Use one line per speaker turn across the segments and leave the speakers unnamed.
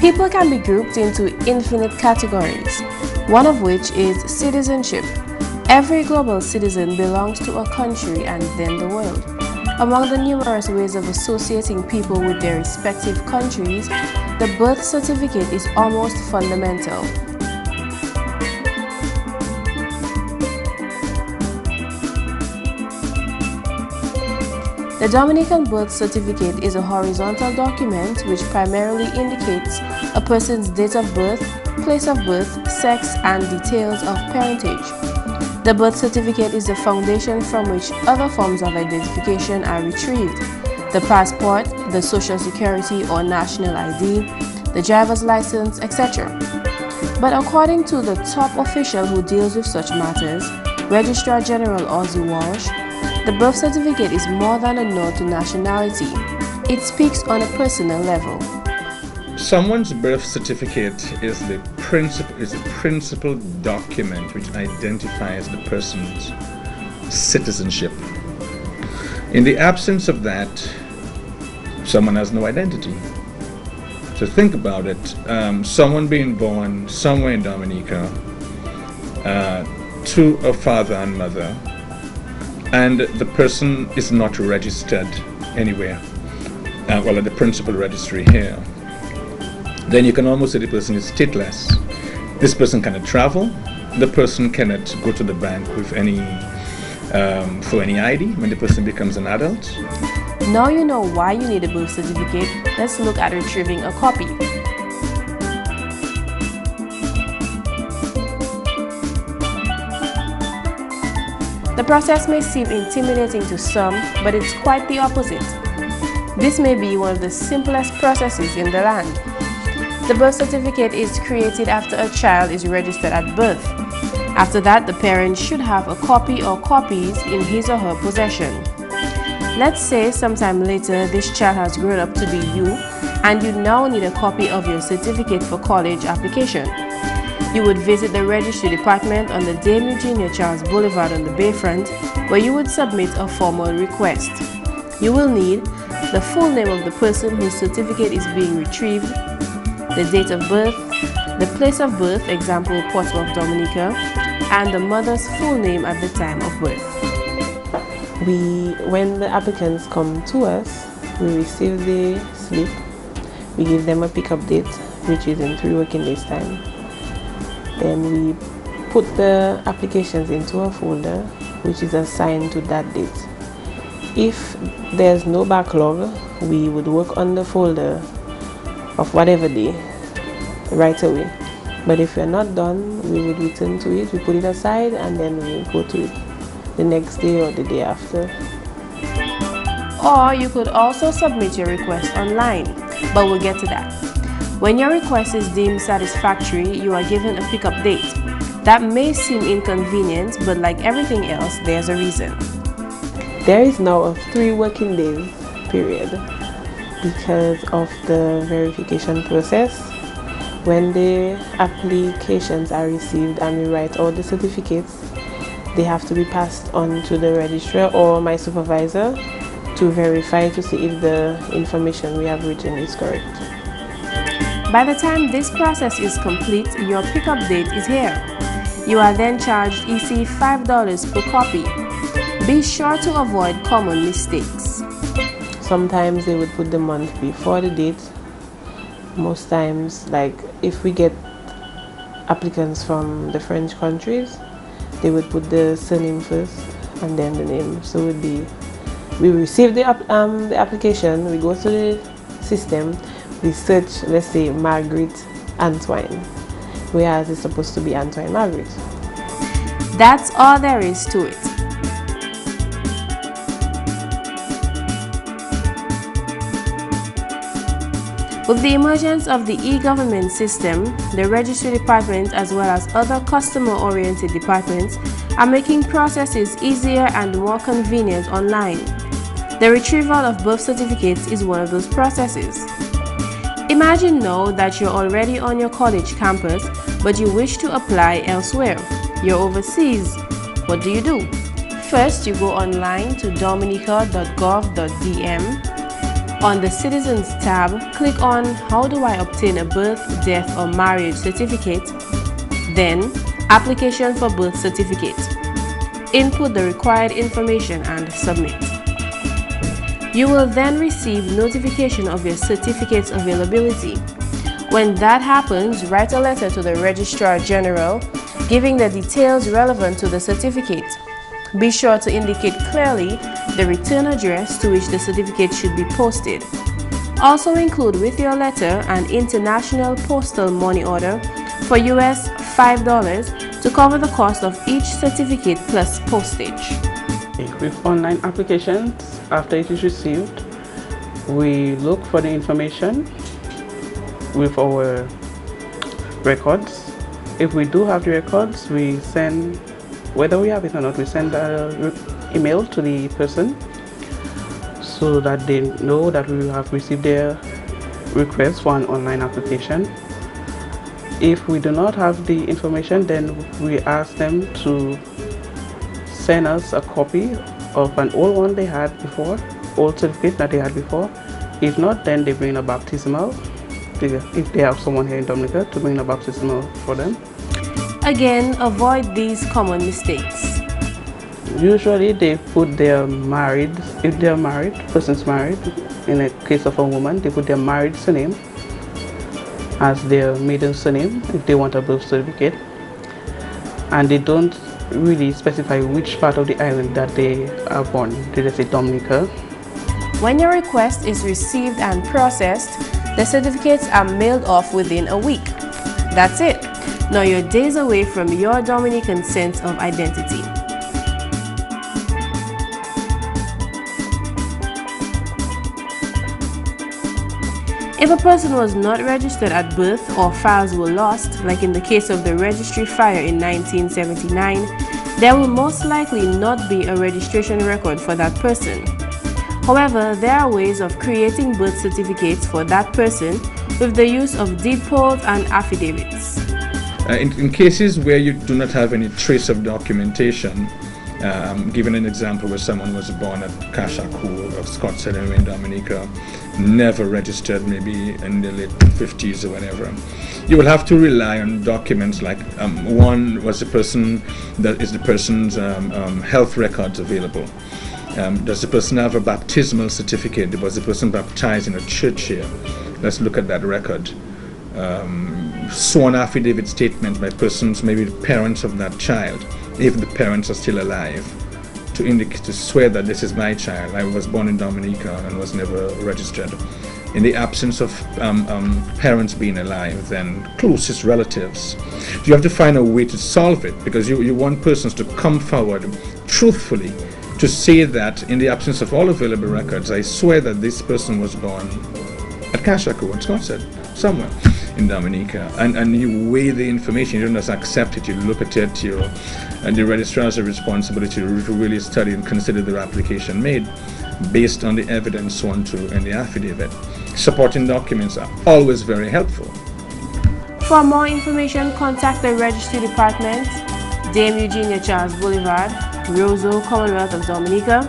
People can be grouped into infinite categories, one of which is citizenship. Every global citizen belongs to a country and then the world. Among the numerous ways of associating people with their respective countries, the birth certificate is almost fundamental. The Dominican birth certificate is a horizontal document which primarily indicates a person's date of birth, place of birth, sex, and details of parentage. The birth certificate is the foundation from which other forms of identification are retrieved: the passport, the social security or national ID, the driver's license, etc. But according to the top official who deals with such matters, Registrar General Ozzie Walsh, the birth certificate is more than a nod to nationality. It speaks on a personal level.
Someone's birth certificate is a principal document which identifies the person's citizenship. In the absence of that, someone has no identity. So think about it. Someone being born somewhere in Dominica to a father and mother, and the person is not registered anywhere, well, at the principal registry here, then you can almost say the person is stateless. This person cannot travel. The person cannot go to the bank with any for any ID when the person becomes an adult.
Now you know why you need a birth certificate. Let's look at retrieving a copy. The process may seem intimidating to some, but it's quite the opposite. This may be one of the simplest processes in the land. The birth certificate is created after a child is registered at birth. After that, the parent should have a copy or copies in his or her possession. Let's say sometime later this child has grown up to be you, and you now need a copy of your certificate for college application. You would visit the registry department on the Dame Eugenia Charles Boulevard on the Bayfront, where you would submit a formal request. You will need the full name of the person whose certificate is being retrieved, the date of birth, the place of birth, example Portsmouth, Dominica, and the mother's full name at the time of birth.
When the applicants come to us, we receive the slip, we give them a pickup date, which is in 3 working days time. Then we put the applications into a folder which is assigned to that date. If there's no backlog, we would work on the folder of whatever day right away. But if we're not done, we would return to it, we put it aside, and then we go to it the next day or the day after.
Or you could also submit your request online, but we'll get to that. When your request is deemed satisfactory, you are given a pickup date. That may seem inconvenient, but like everything else, there's a reason.
There is now a 3 working days period because of the verification process. When the applications are received and we write out the certificates, they have to be passed on to the registrar or my supervisor to verify to see if the information we have written is correct.
By the time this process is complete, your pickup date is here. You are then charged EC $5 per copy. Be sure to avoid common mistakes.
Sometimes they would put the month before the date. Most times, like if we get applicants from the French countries, they would put the surname first and then the name. So it would be, we receive the application, we go to the system, we search, let's say, Margaret Antoine, whereas it's supposed to be Antoine Margaret.
That's all there is to it. With the emergence of the e-government system, the registry department as well as other customer-oriented departments are making processes easier and more convenient online. The retrieval of birth certificates is one of those processes. Imagine now that you're already on your college campus, but you wish to apply elsewhere. You're overseas. What do? First, you go online to dominica.gov.dm. On the Citizens tab, click on How do I obtain a birth, death or marriage certificate? Then, Application for birth certificate. Input the required information and submit. You will then receive notification of your certificate's availability. When that happens, write a letter to the Registrar General giving the details relevant to the certificate. Be sure to indicate clearly the return address to which the certificate should be posted. Also include with your letter an international postal money order for US $5 to cover the cost of each certificate plus postage.
With online applications, after it is received, we look for the information with our records. If we do have the records, we send, whether we have it or not, we send an email to the person so that they know that we have received their request for an online application. If we do not have the information, then we ask them to send us a copy of an old one they had before, old certificate that they had before. If not, then they bring a baptismal, if they have someone here in Dominica, to bring a baptismal for them.
Again, avoid these common mistakes.
Usually they put their married, if they're married, person's married, in a case of a woman, they put their married surname as their maiden surname if they want a birth certificate, and they don't really specify which part of the island that they are born. They just say Dominica.
When your request is received and processed, the certificates are mailed off within a week. That's it. Now you're days away from your Dominican sense of identity. If a person was not registered at birth or files were lost, like in the case of the registry fire in 1979, there will most likely not be a registration record for that person. However, there are ways of creating birth certificates for that person with the use of deed polls and affidavits.
In cases where you do not have any trace of documentation, given an example where someone was born at Cachacu or Scotts Edinburgh in Dominica, never registered, maybe in the late 50s or whatever, you will have to rely on documents like one was the person, that is the person's health records available. Does the person have a baptismal certificate? Was the person baptized in a church here? Let's look at that record. Sworn affidavit statement by persons, maybe the parents of that child, if the parents are still alive, to indicate, to swear that this is my child. I was born in Dominica and was never registered. In the absence of parents being alive, then closest relatives. You have to find a way to solve it, because you want persons to come forward truthfully to say that in the absence of all available records, I swear that this person was born at Cachacu, in Scotland, somewhere in Dominica, and you weigh the information. You don't just accept it, you look at it, and the registrar has a responsibility to really study and consider the application made based on the evidence sworn to in the affidavit. Supporting documents are always very helpful.
For more information, contact the Registry Department, Dame Eugenia Charles Boulevard, Roseau, Commonwealth of Dominica.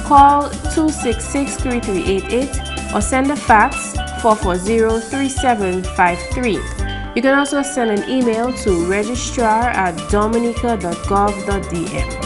Call 266-3388 or send a fax 440-3753. You can also send an email to registrar@dominica.gov.dm.